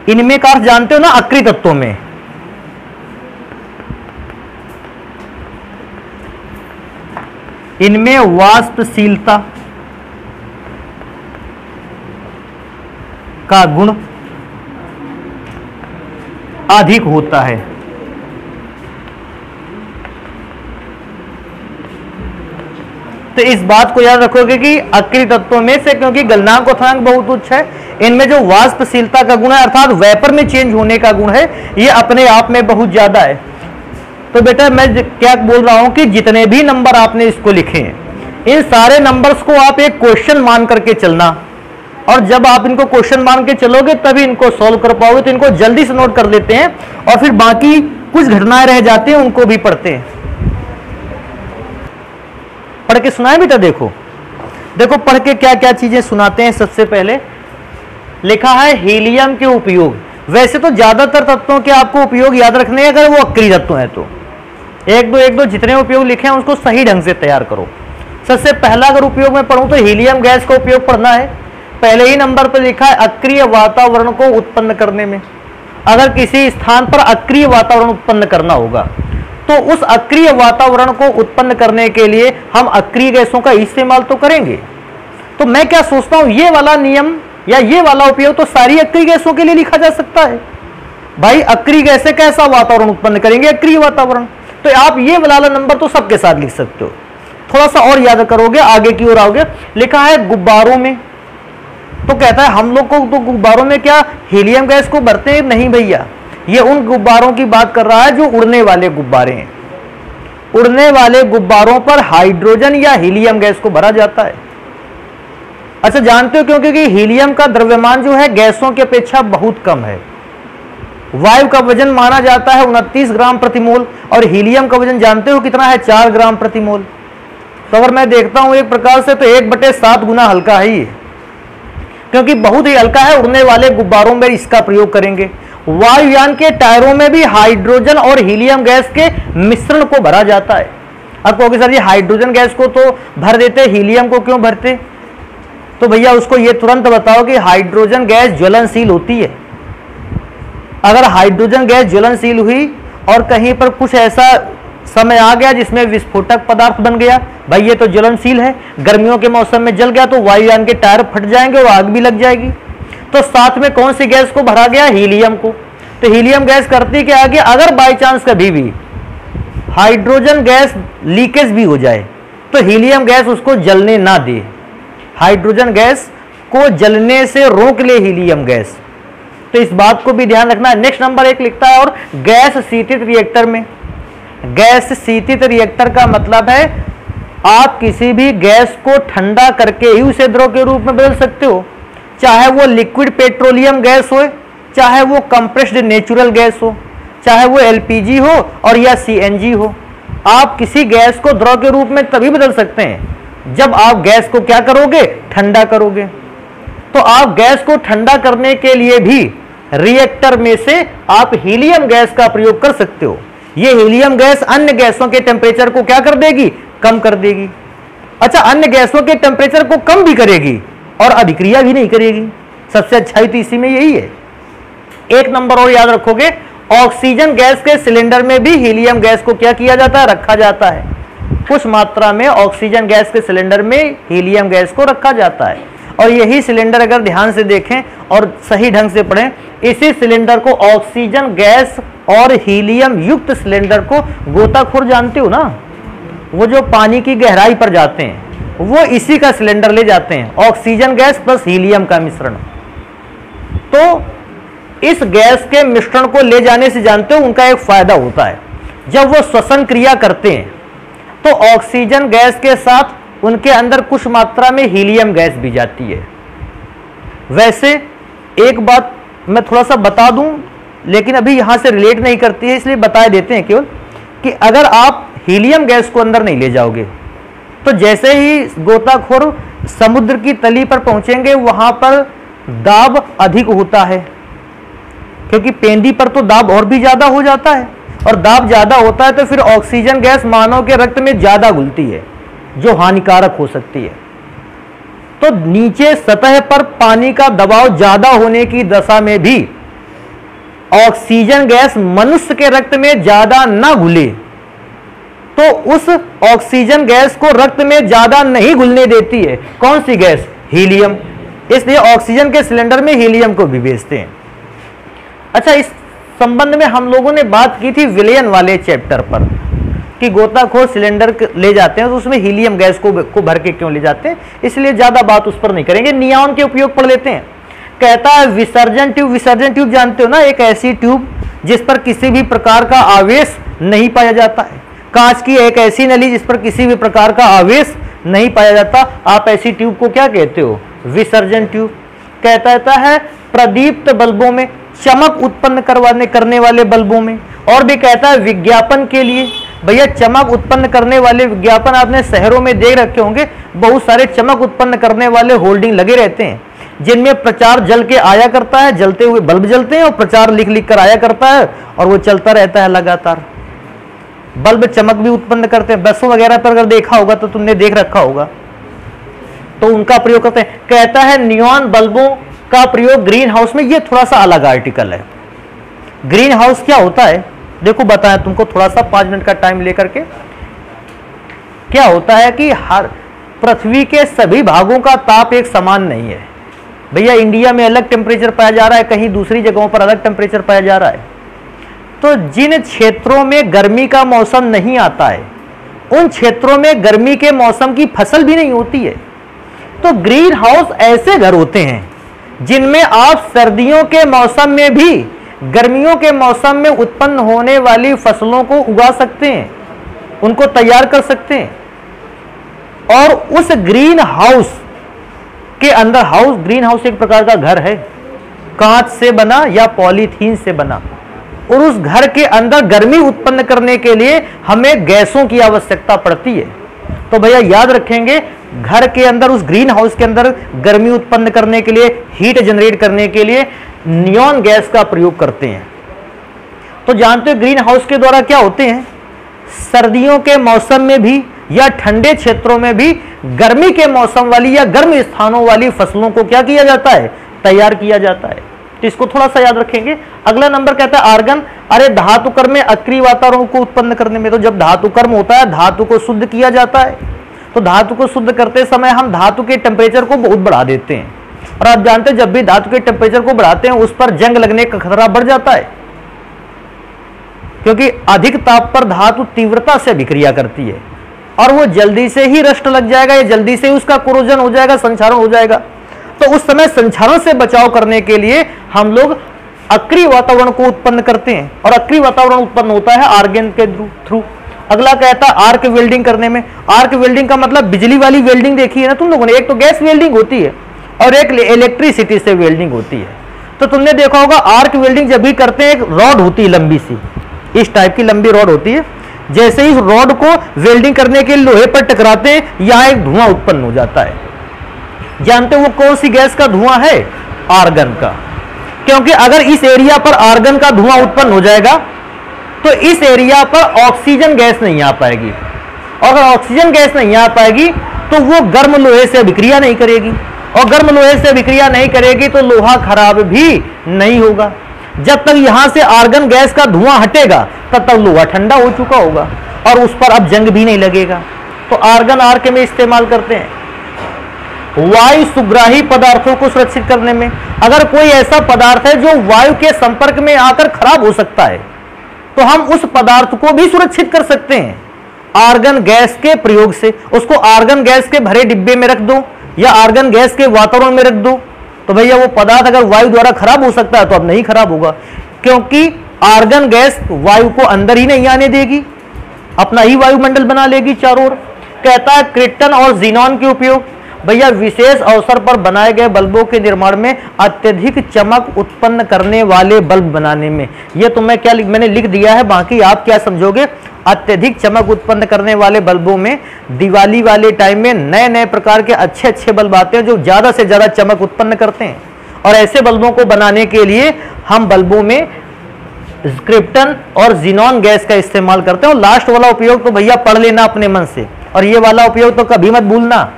इनमें का अर्थ जानते हो ना, अक्रिय तत्वों में इनमें वाष्पशीलता का गुण अधिक होता है। तो इस बात को याद रखोगे कि अक्रिय तत्वों में से, क्योंकि गलनांक और थनांक बहुत उच्च है, इनमें जो वाष्पशीलता का गुण है अर्थात वेपर में चेंज होने का गुण है, ये अपने आप में बहुत ज्यादा है। तो बेटा मैं क्या बोल रहा हूं कि जितने भी नंबर आपने इसको लिखे हैं, इन सारे नंबर्स को आप एक क्वेश्चन मान करके चलना, और जब आप इनको क्वेश्चन मान के चलोगे तभी इनको सॉल्व कर पाओगे। तो इनको जल्दी से नोट कर लेते हैं और फिर बाकी कुछ घटनाएं रह जाती हैं उनको भी पढ़ते हैं। पढ़ के सुनाए बेटा, देखो देखो पढ़ के क्या क्या चीजें सुनाते हैं। सबसे पहले लिखा है हीलियम के उपयोग। वैसे तो ज्यादातर तत्वों के आपको उपयोग याद रखने हैं, अगर वो अक्रिय तत्व है तो एक दो जितने उपयोग लिखे हैं उसको सही ढंग से तैयार करो। सबसे पहला अगर उपयोग में पढ़ूं तो हीलियम गैस का उपयोग पढ़ना है। पहले ही नंबर पर लिखा है अक्रिय वातावरण को उत्पन्न करने में। अगर किसी स्थान पर अक्रिय वातावरण उत्पन्न करना होगा तो उस अक्रिय वातावरण को उत्पन्न करने के लिए हम अक्रिय गैसों का इस्तेमाल तो करेंगे। तो मैं क्या सोचता हूं, ये वाला नियम या ये वाला उपयोग तो सारी अक्रिय गैसों के लिए लिखा जा सकता है। भाई अक्रिय गैसें कैसा वातावरण उत्पन्न करेंगे, अक्रिय वातावरण। तो आप ये वाला नंबर तो सबके साथ लिख सकते हो। थोड़ा सा और याद करोगे, आगे की ओर आओगे, लिखा है गुब्बारों में। तो कहता है हम लोग को तो गुब्बारों में क्या हीलियम गैस को भरते हैं? नहीं भैया, ये उन गुब्बारों की बात कर रहा है जो उड़ने वाले गुब्बारे हैं। उड़ने वाले गुब्बारों पर हाइड्रोजन या हीलियम गैस को भरा जाता है। अच्छा, जानते हो क्यों? क्योंकि हीलियम का द्रव्यमान जो है गैसों की अपेक्षा बहुत कम है। वायु का वजन माना जाता है 29 ग्राम प्रति मोल, और हीलियम का वजन जानते हो कितना है? 4 ग्राम प्रति मोल। तो अगर मैं देखता हूं एक प्रकार से तो 1/7 गुना हल्का है ये, क्योंकि बहुत ही हल्का है। उड़ने वाले गुब्बारों में इसका प्रयोग करेंगे। वायुयान के टायरों में भी हाइड्रोजन और हीलियम गैस के मिश्रण को भरा जाता है। अब कहोगे सर ये हाइड्रोजन गैस को तो भर देते, हीलियम को क्यों भरते? तो भैया उसको ये तुरंत बताओ कि हाइड्रोजन गैस ज्वलनशील होती है। अगर हाइड्रोजन गैस ज्वलनशील हुई और कहीं पर कुछ ऐसा समय आ गया जिसमें विस्फोटक पदार्थ बन गया, भाई ये तो ज्वलनशील है, गर्मियों के मौसम में जल गया तो वायुयान के टायर फट जाएंगे और आग भी लग जाएगी। तो साथ में कौन सी गैस को भरा गया? हीलियम को। तो हीलियम गैस करती क्या आगे, अगर बाई चांस कभी भी हाइड्रोजन गैस लीकेज भी हो जाए तो हीलियम गैस उसको जलने ना दे, हाइड्रोजन गैस को जलने से रोक ले हीलियम गैस। तो इस बात को भी ध्यान रखना है। नेक्स्ट नंबर 1 लिखता है, और गैस शीतित रिएक्टर में। गैस शीतित रिएक्टर का मतलब है आप किसी भी गैस को ठंडा करके ही उसे द्रव के रूप में बदल सकते हो, चाहे वो लिक्विड पेट्रोलियम गैस हो, चाहे वो कंप्रेस्ड नेचुरल गैस हो, चाहे वो एलपीजी हो और या सीएनजी हो। आप किसी गैस को द्रव के रूप में तभी बदल सकते हैं जब आप गैस को क्या करोगे? ठंडा करोगे। तो आप गैस को ठंडा करने के लिए भी रिएक्टर में से आप हीलियम गैस का प्रयोग कर सकते हो। ये हीलियम गैस अन्य गैसों के टेम्परेचर को क्या कर देगी? कम कर देगी। अच्छा, अन्य गैसों के टेम्परेचर को कम भी करेगी और अभिक्रिया भी नहीं करेगी। सबसे अच्छाई तो इसी में यही है। एक नंबर और याद रखोगे, ऑक्सीजन गैस के सिलेंडर में भी हीलियम गैस को क्या किया जाता है? रखा जाता है। कुछ मात्रा में ऑक्सीजन गैस के सिलेंडर में हीलियम गैस को रखा जाता है। और यही सिलेंडर अगर ध्यान से देखें और सही ढंग से पढ़ें, इसी सिलेंडर को ऑक्सीजन गैस और हीलियम युक्त सिलेंडर को गोताखोर जानते हो ना, वो जो पानी की गहराई पर जाते हैं वो इसी का सिलेंडर ले जाते हैं, ऑक्सीजन गैस प्लस हीलियम का मिश्रण। तो इस गैस के मिश्रण को ले जाने से जानते हो उनका एक फायदा होता है, जब वो श्वसन क्रिया करते हैं तो ऑक्सीजन गैस के साथ उनके अंदर कुछ मात्रा में हीलियम गैस भी जाती है। वैसे एक बात मैं थोड़ा सा बता दूं, लेकिन अभी यहां से रिलेट नहीं करती है इसलिए बता देते हैं केवल कि अगर आप हीलियम गैस को अंदर नहीं ले जाओगे तो जैसे ही गोताखोर समुद्र की तली पर पहुंचेंगे वहां पर दाब अधिक होता है, क्योंकि पेंदी पर तो दाब और भी ज्यादा हो जाता है, और दाब ज्यादा होता है तो फिर ऑक्सीजन गैस मानव के रक्त में ज्यादा घुलती है जो हानिकारक हो सकती है। तो नीचे सतह पर पानी का दबाव ज्यादा होने की दशा में भी ऑक्सीजन गैस मनुष्य के रक्त में ज्यादा ना घुले तो उस ऑक्सीजन गैस को रक्त में ज्यादा नहीं घुलने देती है। कौन सी गैस? हीलियम। इसलिए ऑक्सीजन के सिलेंडर में हीलियम को भी भेजते हैं। अच्छा, इस संबंध में हम लोगों ने बात की थी विलयन वाले चैप्टर पर कि गोताखोर सिलेंडर ले जाते हैं तो उसमें हीलियम गैस को भर के क्यों ले जाते हैं, इसलिए ज्यादा बात उस पर नहीं करेंगे। नियॉन के उपयोग पढ़ लेते हैं। कहता है विसर्जन ट्यूब। विसर्जन ट्यूब जानते हो ना, एक ऐसी ट्यूब जिस पर किसी भी प्रकार का आवेश नहीं पाया जाता है। कांच की एक ऐसी नली जिस पर किसी भी प्रकार का आवेश नहीं पाया जाता, आप ऐसी ट्यूब को क्या कहते हो? विसर्जन ट्यूब। कहता है प्रदीप्त बल्बों में, चमक उत्पन्न करने वाले बल्बों में, और भी कहता है विज्ञापन के लिए। भैया चमक उत्पन्न करने वाले विज्ञापन आपने शहरों में देख रखे होंगे, बहुत सारे चमक उत्पन्न करने वाले होल्डिंग लगे रहते हैं जिनमें प्रचार जल के आया करता है, जलते हुए बल्ब जलते हैं और प्रचार लिख लिख कर आया करता है और वो चलता रहता है लगातार। बल्ब चमक भी उत्पन्न करते हैं। बसों वगैरह पर अगर देखा होगा तो तुमने देख रखा होगा, तो उनका प्रयोग करते हैं। कहता है नियॉन बल्बों का प्रयोग ग्रीन हाउस में। ये थोड़ा सा अलग आर्टिकल है। ग्रीन हाउस क्या होता है देखो, बताएं तुमको थोड़ा सा 5 मिनट का टाइम लेकर के। क्या होता है कि हर पृथ्वी के सभी भागों का ताप एक समान नहीं है। भैया इंडिया में अलग टेम्परेचर पाया जा रहा है, कहीं दूसरी जगहों पर अलग टेम्परेचर पाया जा रहा है। तो जिन क्षेत्रों में गर्मी का मौसम नहीं आता है उन क्षेत्रों में गर्मी के मौसम की फसल भी नहीं होती है। तो ग्रीन हाउस ऐसे घर होते हैं जिनमें आप सर्दियों के मौसम में भी गर्मियों के मौसम में उत्पन्न होने वाली फसलों को उगा सकते हैं, उनको तैयार कर सकते हैं। और उस ग्रीन हाउस के अंदर, ग्रीन हाउस एक प्रकार का घर है, कांच से बना या पॉलीथीन से बना, और उस घर के अंदर गर्मी उत्पन्न करने के लिए हमें गैसों की आवश्यकता पड़ती है। तो भैया याद रखेंगे, घर के अंदर, उस ग्रीन हाउस के अंदर गर्मी उत्पन्न करने के लिए, हीट जनरेट करने के लिए नियॉन गैस का प्रयोग करते हैं। तो जानते हो ग्रीन हाउस के द्वारा क्या होते हैं? सर्दियों के मौसम में भी या ठंडे क्षेत्रों में भी गर्मी के मौसम वाली या गर्म स्थानों वाली फसलों को क्या किया जाता है? तैयार किया जाता है। तो इसको थोड़ा सा याद रखेंगे। अगला नंबर कहता है आर्गन। अरे धातु कर्म में अक्रिय वातावरण को उत्पन्न करने में, तो जब धातु कर्म होता है धातु को शुद्ध किया जाता है। तो धातु को शुद्ध करते समय हम धातु के टेम्परेचर को बहुत बढ़ा देते हैं, और आप जानते हैं जब भी धातु के टेम्परेचर को बढ़ाते हैं उस पर जंग लगने का खतरा बढ़ जाता है, क्योंकि अधिक ताप पर धातु तीव्रता से अभिक्रिया करती है और वो जल्दी से ही रस्ट लग जाएगा या जल्दी से उसका कोरोजन हो जाएगा, संक्षारण हो जाएगा। तो उस समय संक्षारण से बचाव करने के लिए हम लोग अक्रिय वातावरण को उत्पन्न करते हैं, और अक्रिय वातावरण उत्पन्न होता है आर्गन के थ्रू। अगला कहता है आर्क वेल्डिंग करने में। आर्क वेल्डिंग का मतलब बिजली वाली वेल्डिंग देखी है ना तुम लोगों ने, एक तो गैस वेल्डिंग होती है और एक इलेक्ट्रिसिटी से वेल्डिंग होती है। तो तुमने देखा होगा आर्क वेल्डिंग जब भी करते हैं, एक रॉड होती है लंबी सी, इस टाइप की लंबी रॉड होती है, जैसे ही रॉड को वेल्डिंग करने के लोहे पर टकराते हैं यहां एक धुआं उत्पन्न हो जाता है। जानते हो वो कौन सी गैस का धुआं है? आर्गन का। क्योंकि अगर इस एरिया पर आर्गन का धुआं उत्पन्न हो जाएगा तो इस एरिया पर ऑक्सीजन गैस नहीं आ पाएगी, और अगर ऑक्सीजन गैस नहीं आ पाएगी तो वो गर्म लोहे से अभिक्रिया नहीं करेगी, और गर्म लोहे से अभिक्रिया नहीं करेगी तो लोहा खराब भी नहीं होगा। जब तक यहां से आर्गन गैस का धुआं हटेगा तब तक लोहा ठंडा हो चुका होगा और उस पर अब जंग भी नहीं लगेगा। तो आर्गन आर्क में इस्तेमाल करते हैं। वायु सुग्राही पदार्थों को सुरक्षित करने में, अगर कोई ऐसा पदार्थ है जो वायु के संपर्क में आकर खराब हो सकता है तो हम उस पदार्थ को भी सुरक्षित कर सकते हैं आर्गन गैस के प्रयोग से। उसको आर्गन गैस के भरे डिब्बे में रख दो या आर्गन गैस के वातावरण में रख दो, तो भैया वो पदार्थ अगर वायु द्वारा खराब हो सकता है तो अब नहीं खराब होगा, क्योंकि आर्गन गैस वायु को अंदर ही नहीं आने देगी, अपना ही वायुमंडल बना लेगी चारों ओर। कहता है क्रिप्टन और जीनॉन के उपयोग। भैया विशेष अवसर पर बनाए गए बल्बों के निर्माण में अत्यधिक चमक उत्पन्न करने वाले बल्ब बनाने में, ये तो मैंने लिख दिया है, बाकी आप क्या समझोगे। अत्यधिक चमक उत्पन्न करने वाले बल्बों में दिवाली वाले टाइम में नए नए प्रकार के अच्छे अच्छे बल्ब आते हैं जो ज्यादा से ज्यादा चमक उत्पन्न करते हैं, और ऐसे बल्बों को बनाने के लिए हम बल्बों में क्रिप्टन और जीनॉन गैस का इस्तेमाल करते हैं। और लास्ट वाला उपयोग तो भैया पढ़ लेना अपने मन से, और ये वाला उपयोग तो कभी मत भूलना।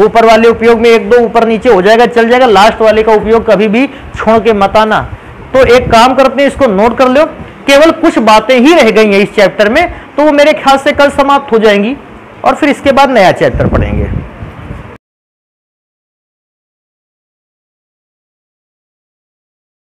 ऊपर वाले उपयोग में एक दो ऊपर नीचे हो जाएगा, चल जाएगा, लास्ट वाले का उपयोग कभी भी छोड़ के मत आना। तो एक काम करते हैं, इसको नोट कर लो। केवल कुछ बातें ही रह गई हैं इस चैप्टर में, तो वो मेरे ख्याल से कल समाप्त हो जाएंगी और फिर इसके बाद नया चैप्टर पढ़ेंगे।